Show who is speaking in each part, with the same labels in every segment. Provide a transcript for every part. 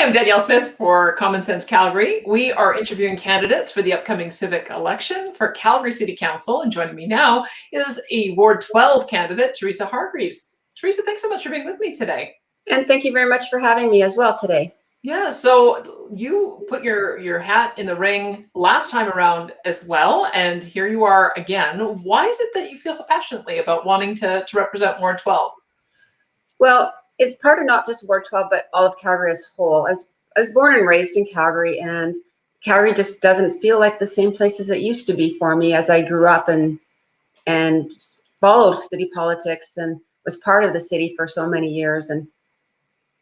Speaker 1: I'm Danielle Smith for Common Sense Calgary. We are interviewing candidates for the upcoming civic election for Calgary City Council, and joining me now is a Ward 12 candidate, Teresa Hargreaves. Teresa, thanks so much for being with me today.
Speaker 2: And thank you very much for having me as well today.
Speaker 1: Yeah, so you put your hat in the ring last time around as well, and here you are again. Why is it that you feel so passionately about wanting to represent Ward 12?
Speaker 2: Well, it's part of not just Ward 12, but all of Calgary as a whole. I was born and raised in Calgary, and Calgary just doesn't feel like the same place as it used to be for me as I grew up and followed city politics and was part of the city for so many years, and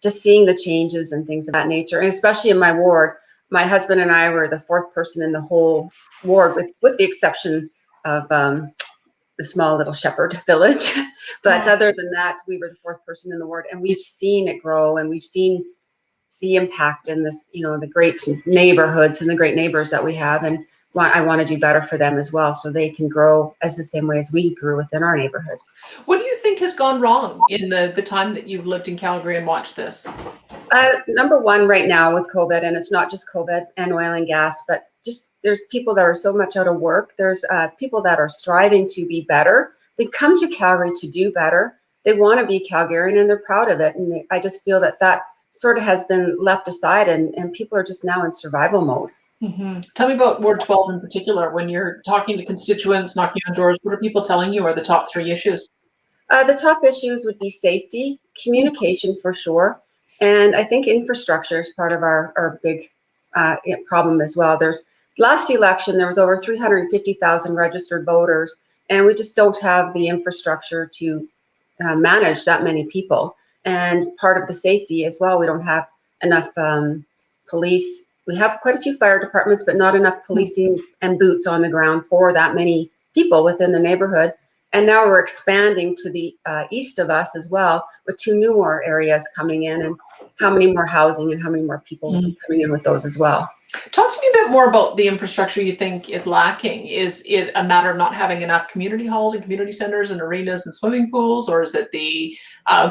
Speaker 2: just seeing the changes and things of that nature. And especially in my ward, my husband and I were the fourth person in the whole ward, with the exception of the small little shepherd village. But other than that, we were the fourth person in the ward, and we've seen it grow, and we've seen the impact in this, the great neighborhoods and the great neighbors that we have. And I want to do better for them as well, so they can grow as the same way as we grew within our neighborhood.
Speaker 1: What do you think has gone wrong in the time that you've lived in Calgary and watched this?
Speaker 2: Number one right now with COVID, and it's not just COVID and oil and gas, but just there's people that are so much out of work. There's people that are striving to be better. They come to Calgary to do better. They want to be Calgarian, and they're proud of it. And I just feel that sort of has been left aside, and people are just now in survival mode.
Speaker 1: Mm-hmm. Tell me about Ward 12 in particular. When you're talking to constituents, knocking on doors, what are people telling you are the top three issues?
Speaker 2: The top issues would be safety, communication for sure, and I think infrastructure is part of our big problem as well. Last election, there was over 350,000 registered voters, and we just don't have the infrastructure to manage that many people. And part of the safety as well, we don't have enough police. We have quite a few fire departments, but not enough policing and boots on the ground for that many people within the neighborhood. And now we're expanding to the east of us as well, with two newer areas coming in, and how many more housing and how many more people will be coming in with those as well.
Speaker 1: Talk to me a bit more about the infrastructure you think is lacking. Is it a matter of not having enough community halls and community centers and arenas and swimming pools, or is it the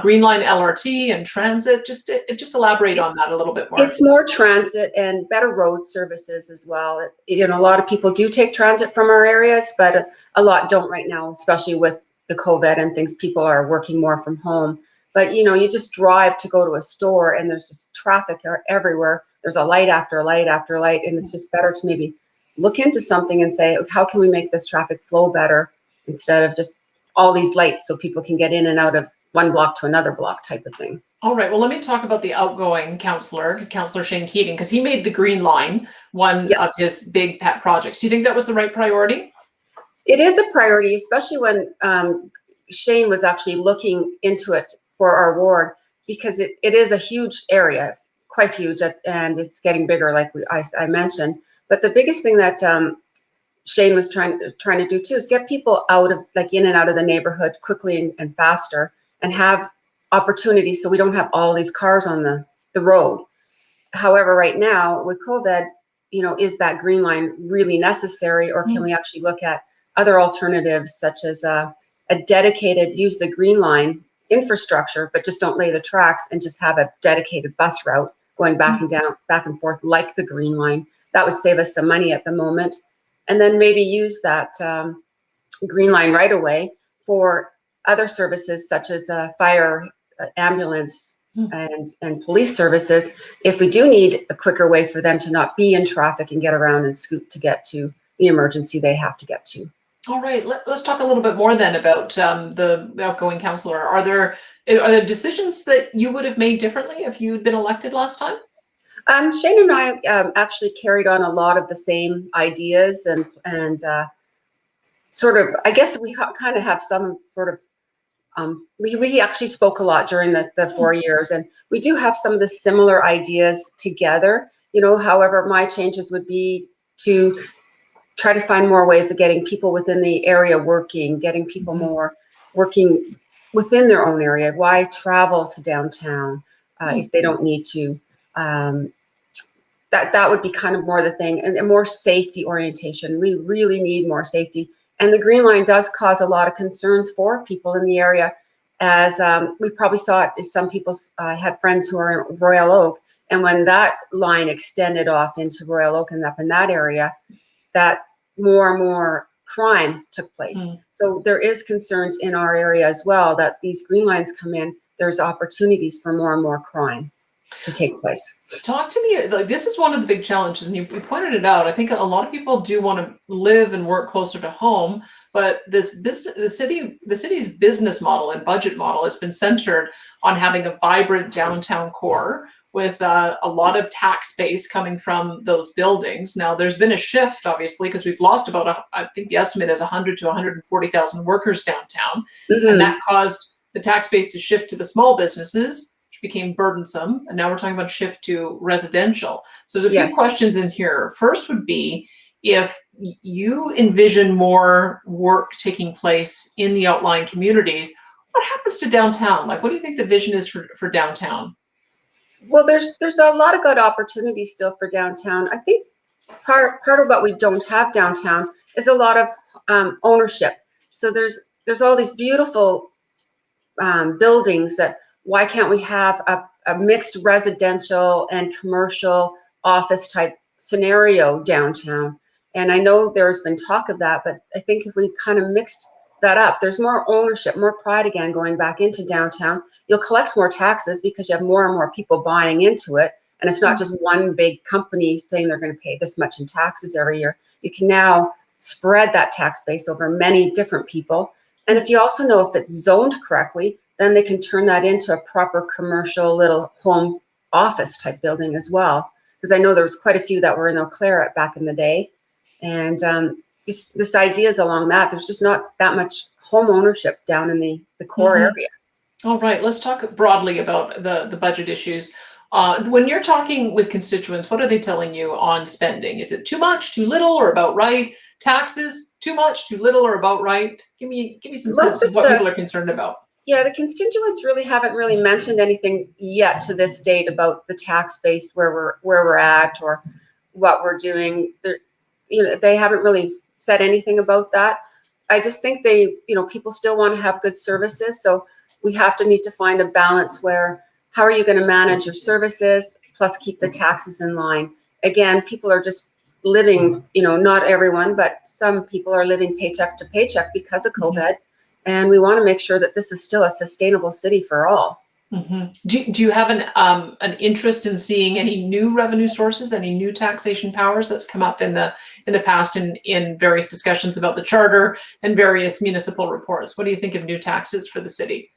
Speaker 1: Green Line LRT and transit? Just elaborate on that a little bit more.
Speaker 2: It's more transit and better road services as well. A lot of people do take transit from our areas, but a lot don't right now, especially with the COVID and things. People are working more from home. But you just drive to go to a store, and there's just traffic everywhere. There's a light after light after light, and it's just better to maybe look into something and say, how can we make this traffic flow better instead of just all these lights so people can get in and out of one block to another block type of thing.
Speaker 1: All right, well, let me talk about the outgoing Councillor Shane Keating, because he made the Green Line one of his big pet projects. Do you think that was the right priority?
Speaker 2: It is a priority, especially when Shane was actually looking into it for our ward, because it is a huge area, quite huge, and it's getting bigger, like I mentioned. But the biggest thing that Shane was trying to do too is get people out of, in and out of the neighborhood quickly and faster, and have opportunities so we don't have all these cars on the road. However, right now with COVID, is that Green Line really necessary, or can we actually look at other alternatives, such as a dedicated, use the Green Line infrastructure, but just don't lay the tracks, and just have a dedicated bus route going back and forth like the Green Line. That would save us some money at the moment. And then maybe use that Green Line right away for other services, such as fire, ambulance, and police services, if we do need a quicker way for them to not be in traffic and get around and scoot to get to the emergency they have to get to.
Speaker 1: All right, let's talk a little bit more then about the outgoing councillor. Are there decisions that you would have made differently if you'd been elected last time?
Speaker 2: Shane and I actually carried on a lot of the same ideas, and sort of, I guess we kind of have some sort of, we actually spoke a lot during the 4 years, and we do have some of the similar ideas together. However, my changes would be to try to find more ways of getting people within the area working, getting people more working within their own area. Why travel to downtown if they don't need to? That would be kind of more the thing, and more safety orientation. We really need more safety. And the Green Line does cause a lot of concerns for people in the area, as we probably saw it as some people had friends who are in Royal Oak, And when that line extended off into Royal Oak and up in that area, that more and more crime took place. So there is concerns in our area as well that these green lines come in, there's opportunities for more and more crime to take place.
Speaker 1: Talk to me, like this is one of the big challenges, and you pointed it out. I think a lot of people do want to live and work closer to home, but the city's business model and budget model has been centered on having a vibrant downtown core with a lot of tax base coming from those buildings. Now, there's been a shift, obviously, because we've lost about, I think the estimate is 100 to 140,000 workers downtown, and that caused the tax base to shift to the small businesses, became burdensome, and now we're talking about shift to residential. So there's a few questions in here. First would be, if you envision more work taking place in the outlying communities, what happens to downtown? Like, what do you think the vision is for downtown?
Speaker 2: Well, there's a lot of good opportunities still for downtown. I think part of what we don't have downtown is a lot of ownership. So there's all these beautiful buildings that, why can't we have a mixed residential and commercial office type scenario downtown? And I know there's been talk of that, but I think if we kind of mixed that up, there's more ownership, more pride again going back into downtown. You'll collect more taxes because you have more and more people buying into it. And it's not just one big company saying they're going to pay this much in taxes every year. You can now spread that tax base over many different people. And if you also know if it's zoned correctly, then they can turn that into a proper commercial little home office type building as well. Because I know there was quite a few that were in Eau Claire back in the day. And just this ideas along that, there's just not that much home ownership down in the core area.
Speaker 1: All right, let's talk broadly about the budget issues. When you're talking with constituents, what are they telling you on spending? Is it too much, too little, or about right? Taxes, too much, too little, or about right? Give me some sense of what people are concerned about.
Speaker 2: Yeah, the constituents really haven't mentioned anything yet to this date about the tax base, where we're at, or what we're doing. They haven't really said anything about that. I just think people still want to have good services, so we need to find a balance where, how are you going to manage your services plus keep the taxes in line? Again, people are just living, not everyone, but some people are living paycheck to paycheck because of COVID. And we want to make sure that this is still a sustainable city for all.
Speaker 1: Do you have an interest in seeing any new revenue sources, any new taxation powers that's come up in the past in various discussions about the charter and various municipal reports? What do you think of new taxes for the city?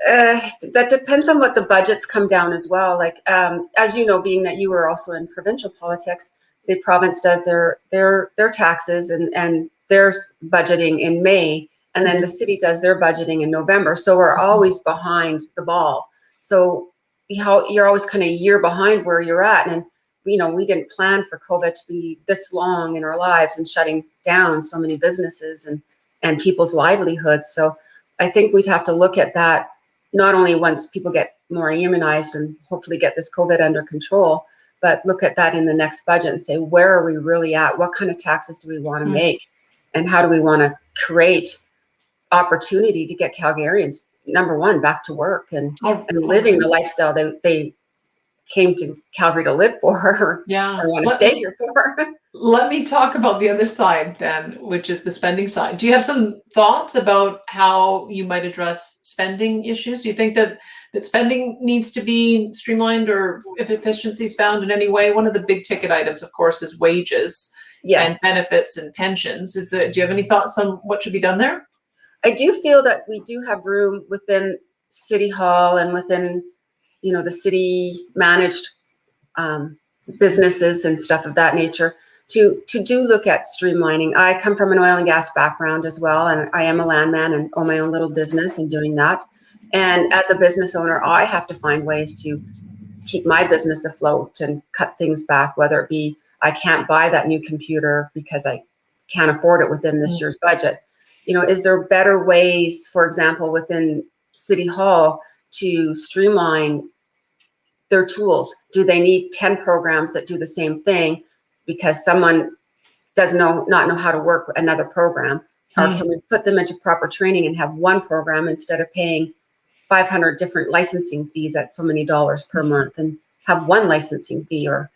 Speaker 2: That depends on what the budgets come down as well. Like, as you know, being that you were also in provincial politics, the province does their taxes and their budgeting in May, and then the city does their budgeting in November. So we're always behind the ball. So you're always kind of a year behind where you're at. And, we didn't plan for COVID to be this long in our lives and shutting down so many businesses and people's livelihoods. So I think we'd have to look at that, not only once people get more immunized and hopefully get this COVID under control, but look at that in the next budget and say, where are we really at? What kind of taxes do we want to make? And how do we want to create opportunity to get Calgarians, number one, back to work and living the lifestyle they came to Calgary to live for, or want to stay here for?
Speaker 1: Let me talk about the other side then, which is the spending side. Do you have some thoughts about how you might address spending issues? Do you think that spending needs to be streamlined, or if efficiency is found in any way? One of the big ticket items, of course, is wages and benefits and pensions. Do you have any thoughts on what should be done there?
Speaker 2: I do feel that we do have room within City Hall and within, the city managed businesses and stuff of that nature to do look at streamlining. I come from an oil and gas background as well, and I am a landman and own my own little business and doing that. And as a business owner, I have to find ways to keep my business afloat and cut things back, whether it be I can't buy that new computer because I can't afford it within this year's budget. Is there better ways, for example, within City Hall to streamline their tools? Do they need 10 programs that do the same thing because someone does not know how to work another program? Or can we put them into proper training and have one program instead of paying 500 different licensing fees at so many dollars per month, and have one licensing fee, or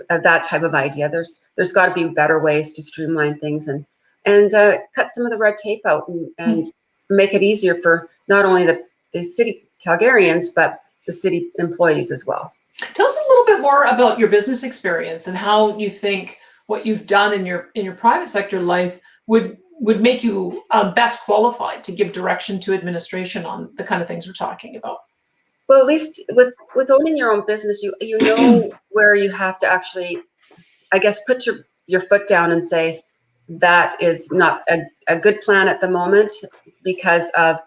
Speaker 2: that type of idea. There's got to be better ways to streamline things and cut some of the red tape out, and make it easier for not only the city Calgarians, but the city employees as well.
Speaker 1: Tell us a little bit more about your business experience and how you think what you've done in your private sector life would make you best qualified to give direction to administration on the kind of things we're talking about.
Speaker 2: Well, at least with owning your own business, you know where you have to actually, I guess, put your foot down and say that is not a good plan at the moment, because of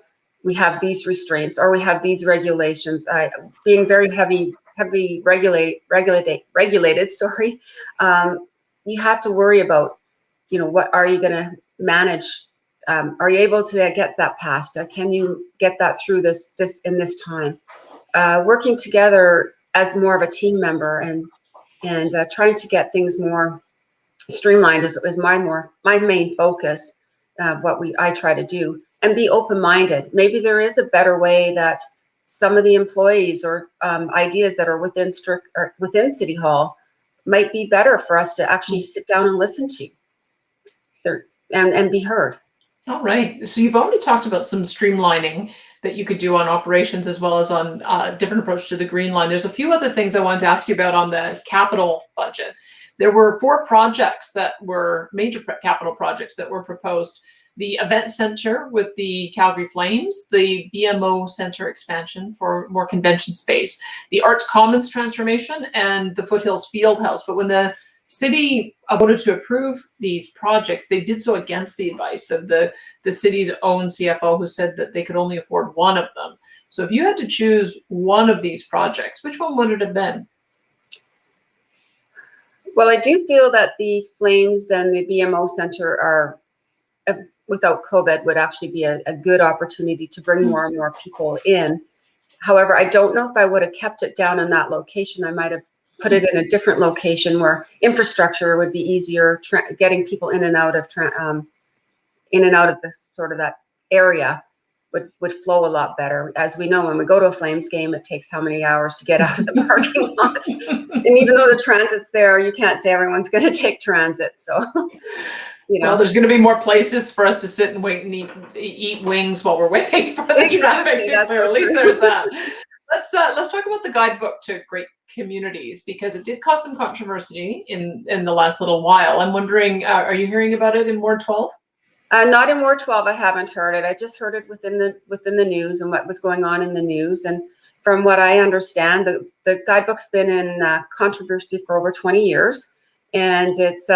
Speaker 2: we have these restraints or we have these regulations. Being very heavy regulated. Sorry, you have to worry about, what are you going to manage? Are you able to get that passed? Can you get that through this in this time? Working together as more of a team member, and trying to get things more streamlined is my main focus of what I try to do, and be open-minded. Maybe there is a better way that some of the employees or ideas that are within City Hall might be better for us to actually sit down and listen to and be heard.
Speaker 1: All right. So you've already talked about some streamlining that you could do on operations, as well as on different approach to the Green Line. There's a few other things I wanted to ask you about on the capital budget. There were 4 projects that were major capital projects that were proposed: the event center with the Calgary Flames, the BMO Center expansion for more convention space, the Arts Commons transformation, and the Foothills Fieldhouse. But when the city voted to approve these projects, they did so against the advice of the city's own CFO, who said that they could only afford one of them. So if you had to choose one of these projects, which one would it have been?
Speaker 2: Well, I do feel that the Flames and the BMO Center are, without COVID, would actually be a good opportunity to bring more and more people in. However, I don't know if I would have kept it down in that location. I might have put it in a different location where infrastructure would be easier, getting people in and out of this sort of that area would flow a lot better. As we know, when we go to a Flames game, it takes how many hours to get out of the parking lot? And even though the transit's there, you can't say everyone's going to take transit. So,
Speaker 1: Well, there's going to be more places for us to sit and wait and eat wings while we're waiting for the traffic to clear. At least there's that. Let's talk about the guidebook to great communities, because it did cause some controversy in the last little while. I'm wondering, are you hearing about it in Ward 12?
Speaker 2: Not in Ward 12. I haven't heard it. I just heard it within the news and what was going on in the news. And from what I understand, the guidebook's been in controversy for over 20 years, and it's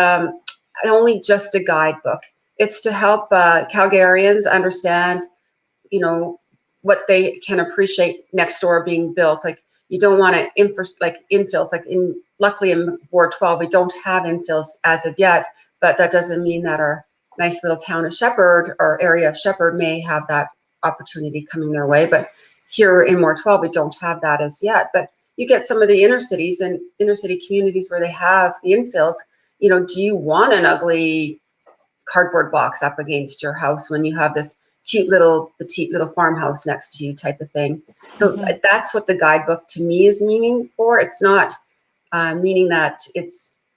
Speaker 2: only just a guidebook. It's to help Calgarians understand, what they can appreciate next door being built. Like, you don't want to infills. Luckily in Ward 12, we don't have infills as of yet, but that doesn't mean that our nice little town of Shepherd or area of Shepherd may have that opportunity coming their way. But here in Ward 12, we don't have that as yet. But you get some of the inner cities and inner city communities where they have the infills. Do you want an ugly cardboard box up against your house when you have this cute little petite little farmhouse next to you, type of thing? So that's what the guidebook to me is meaning for. It's not meaning that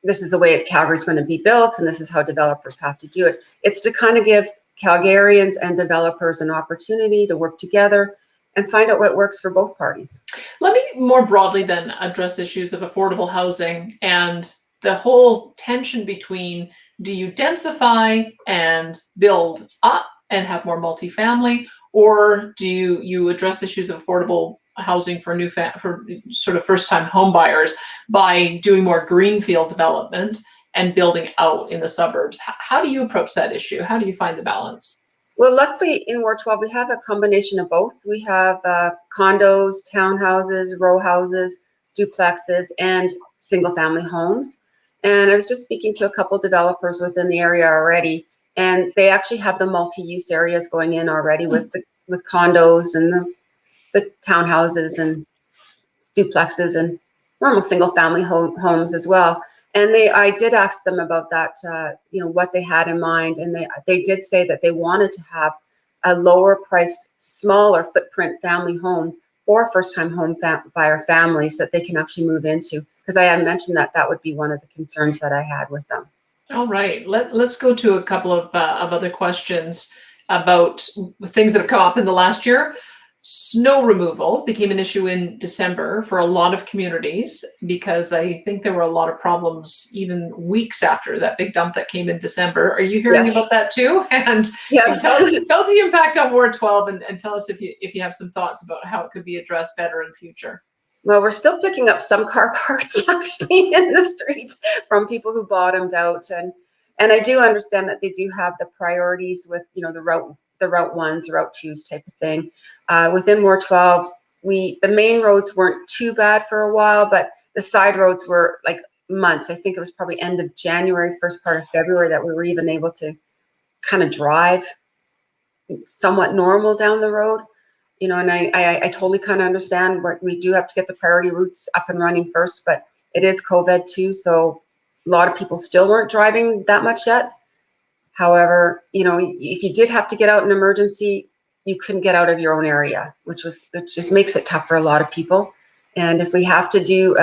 Speaker 2: this is the way Calgary's going to be built and this is how developers have to do it. It's to kind of give Calgarians and developers an opportunity to work together and find out what works for both parties.
Speaker 1: Let me more broadly then address issues of affordable housing and the whole tension between, do you densify and build up and have more multifamily, or do you address issues of affordable housing for for sort of first-time home buyers by doing more greenfield development and building out in the suburbs? How do you approach that issue? How do you find the balance?
Speaker 2: Well, luckily in Ward 12, we have a combination of both. We have condos, townhouses, row houses, duplexes, and single-family homes. And I was just speaking to a couple developers within the area already, and they actually have the multi-use areas going in already with condos and the townhouses and duplexes and normal single-family homes as well. And I did ask them about that, what they had in mind, and they did say that they wanted to have a lower priced, smaller footprint family home or first-time home buyer families that they can actually move into. Because I had mentioned that that would be one of the concerns that I had with them.
Speaker 1: All right, let's go to a couple of other questions about things that have come up in the last year. Snow removal became an issue in December for a lot of communities because I think there were a lot of problems even weeks after that big dump that came in December. Are you hearing
Speaker 2: Yes.
Speaker 1: about that too? And
Speaker 2: Yes.
Speaker 1: tell us the impact on Ward 12 and tell us if you have some thoughts about how it could be addressed better in future.
Speaker 2: Well, we're still picking up some car parts actually in the streets from people who bottomed out, and I do understand that they do have the priorities with, you know, the route ones, the route twos type of thing. Within Ward 12, the main roads weren't too bad for a while, but the side roads were like months. I think it was probably end of January, first part of February that we were even able to kind of drive somewhat normal down the road. You know, and I totally kind of understand what we do have to get the priority routes up and running first, but it is COVID too, so a lot of people still weren't driving that much yet. However, you know, if you did have to get out in emergency, you couldn't get out of your own area, which just makes it tough for a lot of people. And if we have to do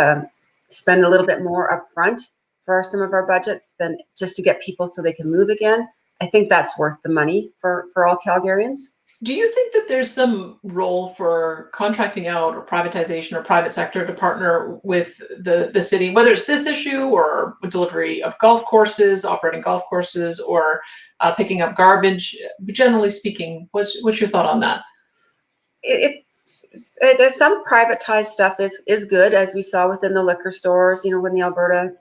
Speaker 2: spend a little bit more upfront for some of our budgets, then just to get people so they can move again, I think that's worth the money for all Calgarians.
Speaker 1: Do you think that there's some role for contracting out or privatization or private sector to partner with the city, whether it's this issue or delivery of golf courses, operating golf courses, or picking up garbage? Generally speaking, what's your thought on that?
Speaker 2: Some privatized stuff is good, as we saw within the liquor stores. You know, when the Alberta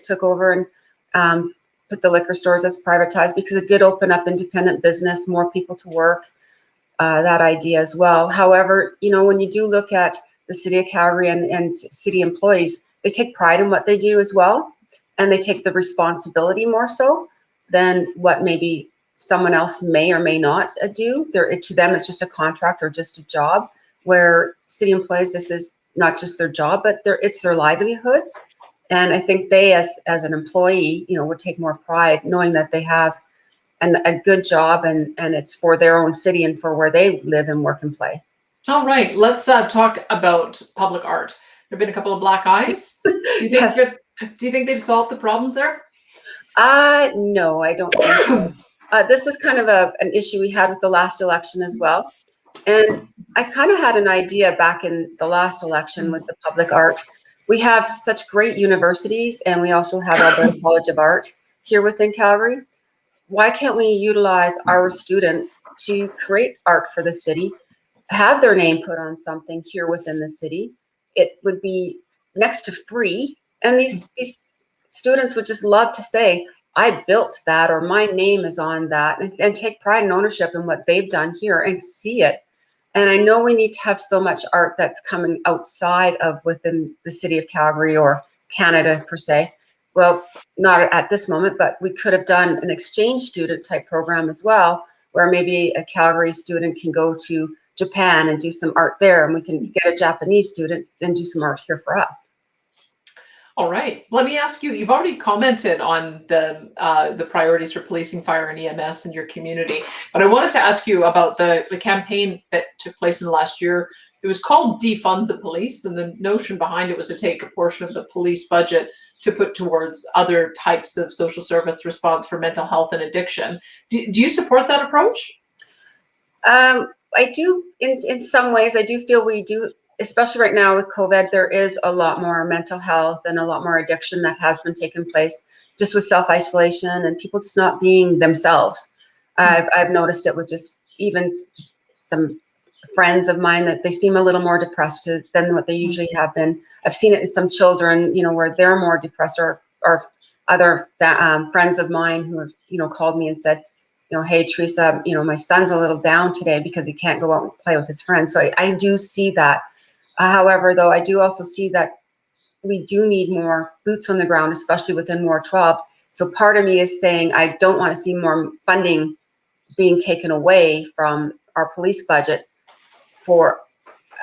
Speaker 2: took over and put the liquor stores as privatized, because it did open up independent business, more people to work. That idea as well. However, you know, when you do look at the city of Calgary and city employees, they take pride in what they do as well, and they take the responsibility more so than what maybe someone else may or may not do. To them, it's just a contract or just a job. Where city employees, this is not just their job, but it's their livelihoods. And I think they, as an employee, you know, would take more pride knowing that they have a good job, and it's for their own city and for where they live and work and play.
Speaker 1: All right, let's talk about public art. There have been a couple of black eyes. Do you think
Speaker 2: Yes.
Speaker 1: do you think they've solved the problems there?
Speaker 2: No, I don't think so. This was kind of an issue we had with the last election as well. And I kind of had an idea back in the last election with the public art. We have such great universities, and we also have Alberta College of Art here within Calgary. Why can't we utilize our students to create art for the city, have their name put on something here within the city? It would be next to free, and these students would just love to say, I built that, or my name is on that, and take pride and ownership in what they've done here and see it. And I know we need to have so much art that's coming outside of within the city of Calgary or Canada per se. Well, not at this moment, but we could have done an exchange student type program as well, where maybe a Calgary student can go to Japan and do some art there, and we can get a Japanese student and do some art here for us.
Speaker 1: All right. Let me ask you, you've already commented on the priorities for policing, fire, and EMS in your community, but I wanted to ask you about the campaign that took place in the last year. It was called Defund the Police, and the notion behind it was to take a portion of the police budget to put towards other types of social service response for mental health and addiction. Do you support that approach?
Speaker 2: I do, in some ways. I do feel we do, especially right now with COVID, there is a lot more mental health and a lot more addiction that has been taking place just with self-isolation and people just not being themselves. I've noticed it with just some friends of mine that they seem a little more depressed than what they usually have been. I've seen it in some children, you know, where they're more depressed, or other friends of mine who have, you know, called me and said, you know, hey, Teresa, you know, my son's a little down today because he can't go out and play with his friends. So I do see that. However, though, I do also see that we do need more boots on the ground, especially within Ward 12. So part of me is saying I don't want to see more funding being taken away from our police budget for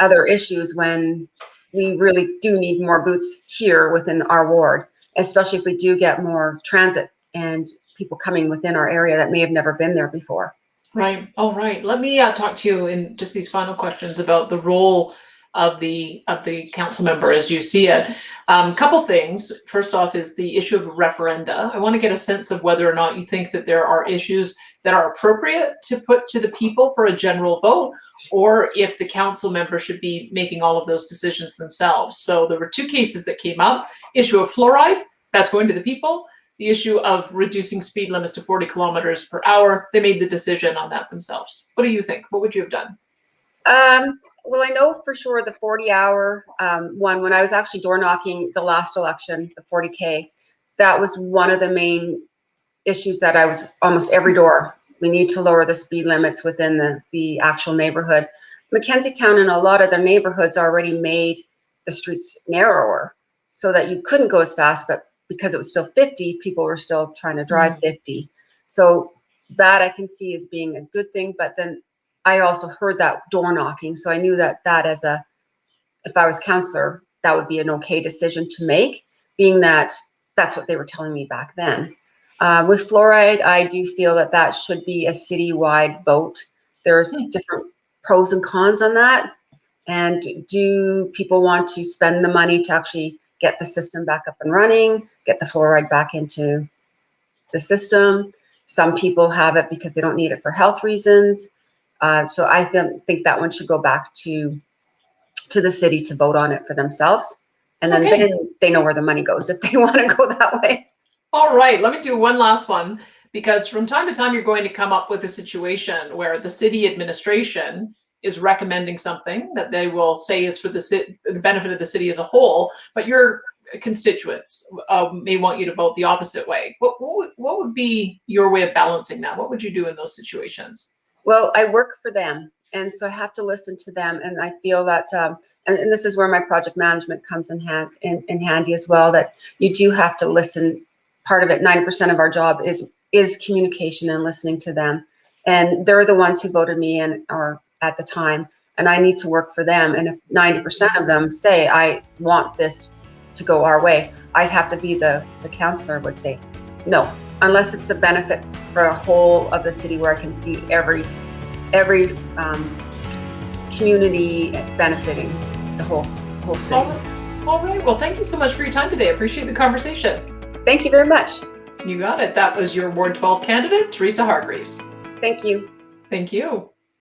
Speaker 2: other issues when we really do need more boots here within our ward, especially if we do get more transit and people coming within our area that may have never been there before.
Speaker 1: Right. All right. Let me talk to you in just these final questions about the role of the council member as you see it. Couple things. First off, is the issue of referenda. I want to get a sense of whether or not you think that there are issues that are appropriate to put to the people for a general vote, or if the council member should be making all of those decisions themselves. So there were two cases that came up: issue of fluoride, that's going to the people; the issue of reducing speed limits to 40 kilometers per hour, they made the decision on that themselves. What do you think? What would you have done?
Speaker 2: Well, I know for sure the 40-hour one, when I was actually door knocking the last election, the 40K, that was one of the main issues that I was almost every door. We need to lower the speed limits within the actual neighborhood. Mackenzie Town and a lot of the neighborhoods already made the streets narrower so that you couldn't go as fast, but because it was still 50, people were still trying to drive 50. So that I can see as being a good thing. But then I also heard that door knocking. So I knew that if I was councillor, that would be an okay decision to make, being that that's what they were telling me back then. With fluoride, I do feel that that should be a citywide vote. There's different pros and cons on that. And do people want to spend the money to actually get the system back up and running, get the fluoride back into the system? Some people have it because they don't need it for health reasons. So I think that one should go back to the city to vote on it for themselves. And then they know where the money goes if they want to go that way.
Speaker 1: All right, let me do one last one, because from time to time you're going to come up with a situation where the city administration is recommending something that they will say is for the benefit of the city as a whole, but your constituents may want you to vote the opposite way. What would be your way of balancing that? What would you do in those situations?
Speaker 2: Well, I work for them, and so I have to listen to them, and I feel that and this is where my project management comes in handy as well, that you do have to listen. Part of it, 90% of our job is communication and listening to them. And they're the ones who voted me in or at the time, and I need to work for them. And if 90% of them say, I want this to go our way, I'd have to be the councillor would say, no, unless it's a benefit for a whole of the city where I can see every community benefiting the whole city.
Speaker 1: All right. Well, thank you so much for your time today. I appreciate the conversation.
Speaker 2: Thank you very much.
Speaker 1: You got it. That was your Ward 12 candidate, Teresa Hargreaves.
Speaker 2: Thank you.
Speaker 1: Thank you.